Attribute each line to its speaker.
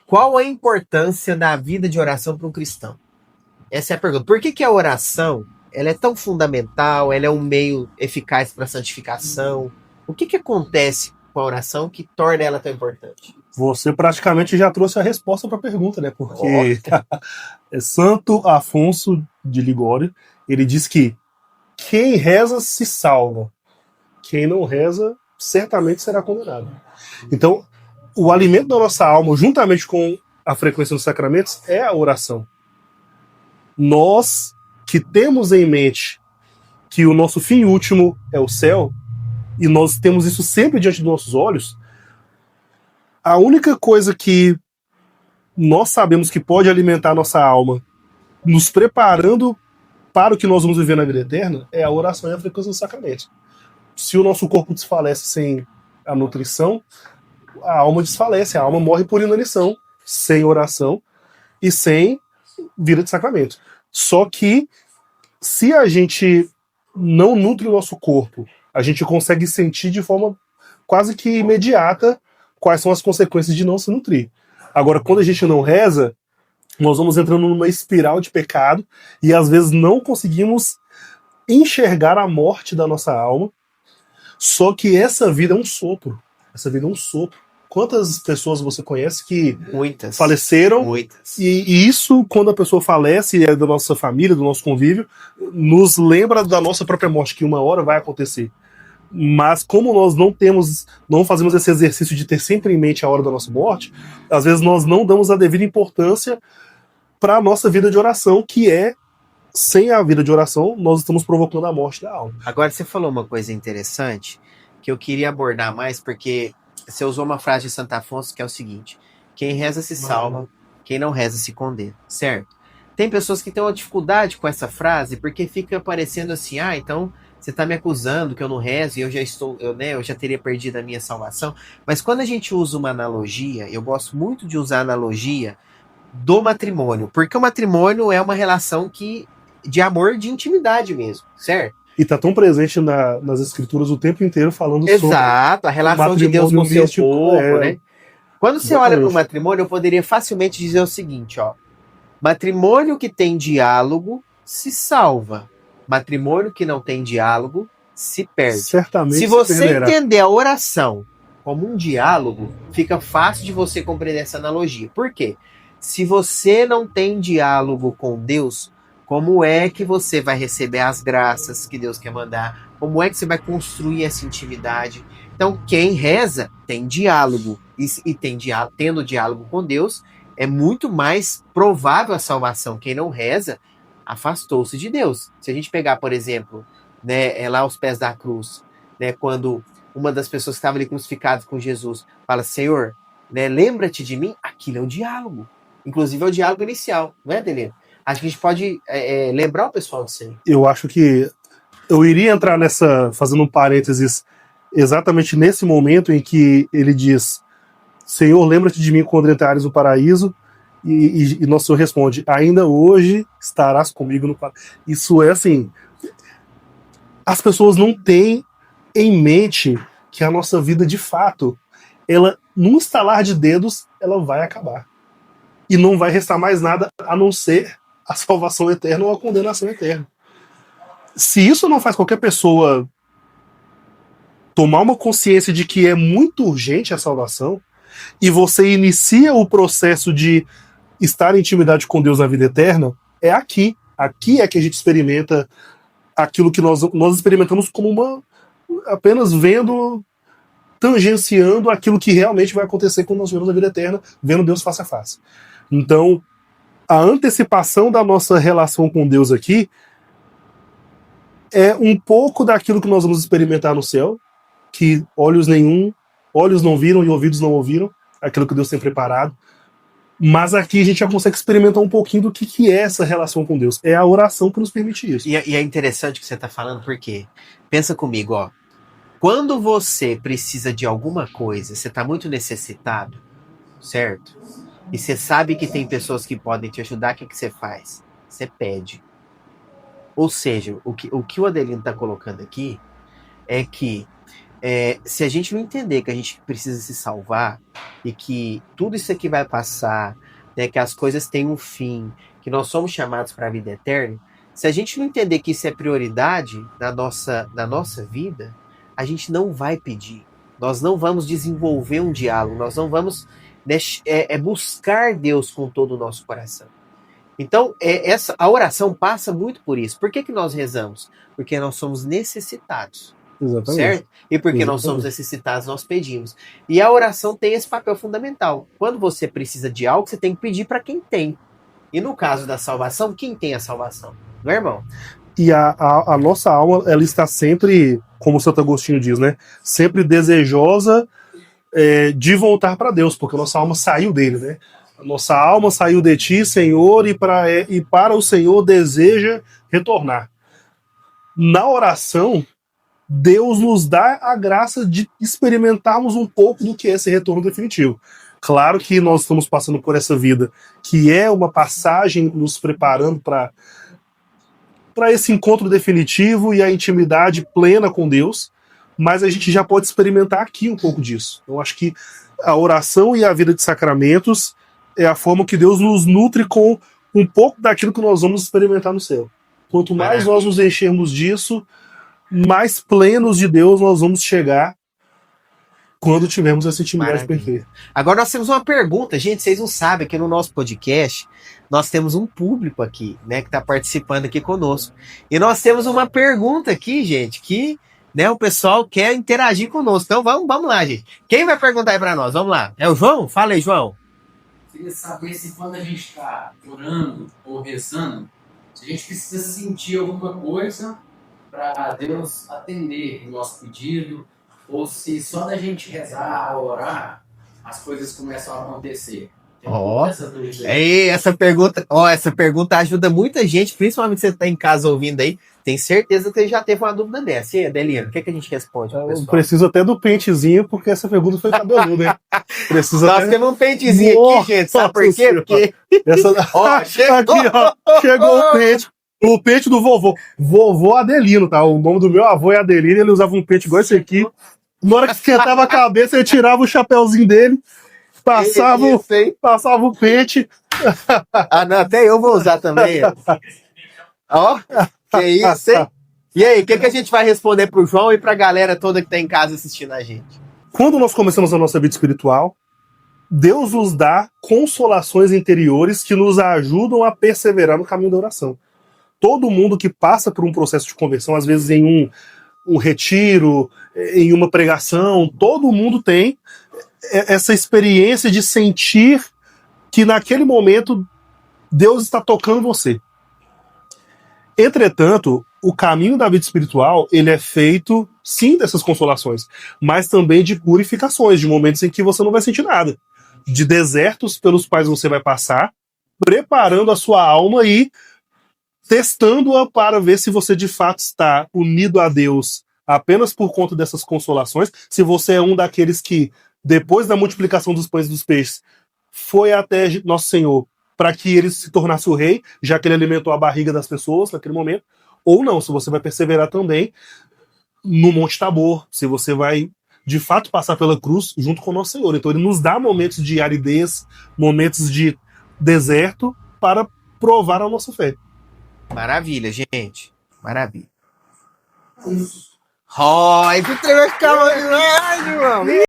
Speaker 1: Qual a importância da vida de oração para um cristão? Essa é a pergunta. Por que a oração ela é tão fundamental? Ela é um meio eficaz para a santificação? O que acontece com a oração que torna ela tão importante?
Speaker 2: Você praticamente já trouxe a resposta para a pergunta, né? Porque
Speaker 1: Oh.
Speaker 2: é Santo Afonso de Ligório, ele diz que quem reza se salva, quem não reza certamente será condenado. Então, o alimento da nossa alma, juntamente com a frequência dos sacramentos, é a oração. Nós que temos em mente que o nosso fim último é o céu, e nós temos isso sempre diante dos nossos olhos, a única coisa que nós sabemos que pode alimentar a nossa alma, nos preparando para o que nós vamos viver na vida eterna, é a oração e a frequência dos sacramentos. Se o nosso corpo desfalece sem a nutrição, a alma desfalece, a alma morre por inanição, sem oração e sem vida de sacramento. Só que se a gente não nutre o nosso corpo, a gente consegue sentir de forma quase que imediata quais são as consequências de não se nutrir. Agora, quando a gente não reza, nós vamos entrando numa espiral de pecado e às vezes não conseguimos enxergar a morte da nossa alma. Só que essa vida é um sopro. Essa vida é um sopro. Quantas pessoas você conhece que
Speaker 1: Muitas.
Speaker 2: faleceram?
Speaker 1: Muitas.
Speaker 2: E isso, quando a pessoa falece, é da nossa família, do nosso convívio, nos lembra da nossa própria morte, que uma hora vai acontecer. Mas como nós não fazemos esse exercício de ter sempre em mente a hora da nossa morte, às vezes nós não damos a devida importância para a nossa vida de oração, que é, sem a vida de oração, nós estamos provocando a morte da alma.
Speaker 1: Agora, você falou uma coisa interessante que eu queria abordar mais, porque você usou uma frase de Santo Afonso que é o seguinte: quem reza se salva, quem não reza se condena, certo? Tem pessoas que têm uma dificuldade com essa frase, porque fica parecendo assim, então você está me acusando que eu não rezo e eu já teria perdido a minha salvação. Mas quando a gente usa uma analogia, eu gosto muito de usar a analogia do matrimônio, porque o matrimônio é uma relação de amor, de intimidade mesmo, certo?
Speaker 2: E está tão presente nas escrituras o tempo inteiro falando sobre...
Speaker 1: Exato, a relação de Deus com o seu povo, né? Quando você olha para o matrimônio, eu poderia facilmente dizer o seguinte, matrimônio que tem diálogo se salva. Matrimônio que não tem diálogo se perde.
Speaker 2: Certamente.
Speaker 1: Se você entender a oração como um diálogo, fica fácil de você compreender essa analogia. Por quê? Se você não tem diálogo com Deus, como é que você vai receber as graças que Deus quer mandar? Como é que você vai construir essa intimidade? Então, quem reza tem diálogo. E tendo diálogo com Deus, é muito mais provável a salvação. Quem não reza, afastou-se de Deus. Se a gente pegar, por exemplo, lá aos pés da cruz, quando uma das pessoas que estava ali crucificada com Jesus fala, Senhor, lembra-te de mim, aquilo é um diálogo. Inclusive é o diálogo inicial, não é, Adelino? Acho que a gente pode lembrar o pessoal disso aí.
Speaker 2: Eu acho que eu iria entrar fazendo um parênteses, exatamente nesse momento em que ele diz, Senhor, lembra-te de mim quando entrares no paraíso, e nosso Senhor responde, ainda hoje estarás comigo no paraíso. Isso é assim, as pessoas não têm em mente que a nossa vida, de fato, ela, num estalar de dedos, ela vai acabar. E não vai restar mais nada a não ser a salvação eterna ou a condenação eterna. Se isso não faz qualquer pessoa tomar uma consciência de que é muito urgente a salvação, e você inicia o processo de estar em intimidade com Deus na vida eterna, é aqui. Aqui é que a gente experimenta aquilo que nós experimentamos como apenas vendo, tangenciando aquilo que realmente vai acontecer quando nós vemos a vida eterna, vendo Deus face a face. Então, a antecipação da nossa relação com Deus aqui é um pouco daquilo que nós vamos experimentar no céu, que olhos não viram e ouvidos não ouviram, aquilo que Deus tem preparado. Mas aqui a gente já consegue experimentar um pouquinho do que é essa relação com Deus. É a oração que nos permite isso.
Speaker 1: E é interessante o que você está falando, porque pensa comigo, quando você precisa de alguma coisa, você está muito necessitado, certo? E você sabe que tem pessoas que podem te ajudar, o que você faz? Você pede. Ou seja, o que o Adelino está colocando aqui é que Se a gente não entender que a gente precisa se salvar e que tudo isso aqui vai passar, né, que as coisas têm um fim, que nós somos chamados para a vida eterna, se a gente não entender que isso é prioridade na nossa vida, a gente não vai pedir. Nós não vamos desenvolver um diálogo, nós não vamos, né, buscar Deus com todo o nosso coração. Então, a oração passa muito por isso. Por que nós rezamos? Porque nós somos necessitados.
Speaker 2: Exatamente.
Speaker 1: Certo? E porque nós somos necessitados, nós pedimos. E a oração tem esse papel fundamental. Quando você precisa de algo, você tem que pedir para quem tem. E no caso da salvação, quem tem a salvação? Meu irmão.
Speaker 2: E a nossa alma, ela está sempre, como o Santo Agostinho diz, né? Sempre desejosa de voltar para Deus, porque a nossa alma saiu dele, né? A nossa alma saiu de ti, Senhor, e para o Senhor deseja retornar. Na oração, Deus nos dá a graça de experimentarmos um pouco do que é esse retorno definitivo. Claro que nós estamos passando por essa vida, que é uma passagem nos preparando para esse encontro definitivo e a intimidade plena com Deus, mas a gente já pode experimentar aqui um pouco disso. Eu acho que a oração e a vida de sacramentos é a forma que Deus nos nutre com um pouco daquilo que nós vamos experimentar no céu. Quanto mais nós nos enchermos disso, mais plenos de Deus nós vamos chegar quando tivermos essa intimidade perfeita.
Speaker 1: Agora nós temos uma pergunta, gente, vocês não sabem que no nosso podcast nós temos um público aqui, né, que está participando aqui conosco. E nós temos uma pergunta aqui, gente, que, né, o pessoal quer interagir conosco. Então vamos lá, gente. Quem vai perguntar aí para nós? Vamos lá. É o João? Fala aí, João.
Speaker 3: Queria saber se quando a gente está orando ou rezando, se a gente precisa sentir alguma coisa para Deus atender o nosso pedido, ou se só da gente rezar ou orar, as coisas começam a acontecer.
Speaker 1: Essa pergunta ajuda muita gente, principalmente se você está em casa ouvindo aí. Tem certeza que você já teve uma dúvida dessa. E aí, Adelino, o que a gente responde pro pessoal?
Speaker 2: Eu preciso até do pentezinho, porque essa pergunta foi cabeluda, hein?
Speaker 1: Nós temos um pentezinho aqui, gente. Sabe por quê? Porque...
Speaker 2: Chegou o pente. O pente do vovô. Vovô Adelino, tá? O nome do meu avô é Adelino, ele usava um pente igual esse aqui. Na hora que esquentava a cabeça, ele tirava o chapéuzinho dele, passava o pente.
Speaker 1: Não, até eu vou usar também. Ó, que isso, hein? E aí, o que a gente vai responder pro João e pra galera toda que tá em casa assistindo a gente?
Speaker 2: Quando nós começamos a nossa vida espiritual, Deus nos dá consolações interiores que nos ajudam a perseverar no caminho da oração. Todo mundo que passa por um processo de conversão, às vezes em um retiro, em uma pregação, todo mundo tem essa experiência de sentir que naquele momento Deus está tocando você. Entretanto, o caminho da vida espiritual, ele é feito, sim, dessas consolações, mas também de purificações, de momentos em que você não vai sentir nada. De desertos pelos quais você vai passar, preparando a sua alma e testando-a para ver se você de fato está unido a Deus apenas por conta dessas consolações, se você é um daqueles que, depois da multiplicação dos pães e dos peixes, foi até Nosso Senhor para que ele se tornasse o rei, já que ele alimentou a barriga das pessoas naquele momento, ou não, se você vai perseverar também no Monte Tabor, se você vai de fato passar pela cruz junto com o Nosso Senhor. Então ele nos dá momentos de aridez, momentos de deserto para provar a nossa fé.
Speaker 1: Maravilha, gente. Maravilha. Ai, que tremendo, calma demais, irmão.